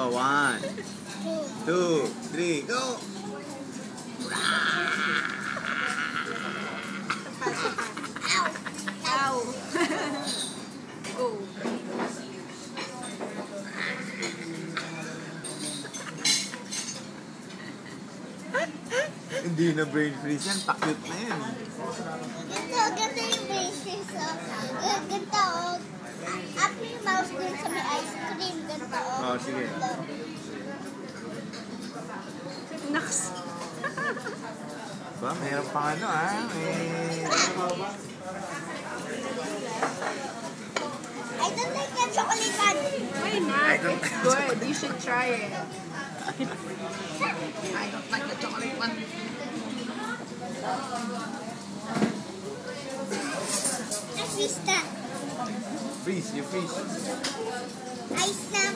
Oh, 1, 2, 3, go! Ow! Go! Hindi na brain freeze yan, pakit na yan. Ganito yung braces, ganito, up yung mouse dun sa may ice cream, ganito, Oh, sige. Naks! Ba, mayroon pang ano I don't like the chocolate one. Why not? It's good. You should try it. I don't like the chocolate one. I freeze that. Freeze, you freeze. Ice na.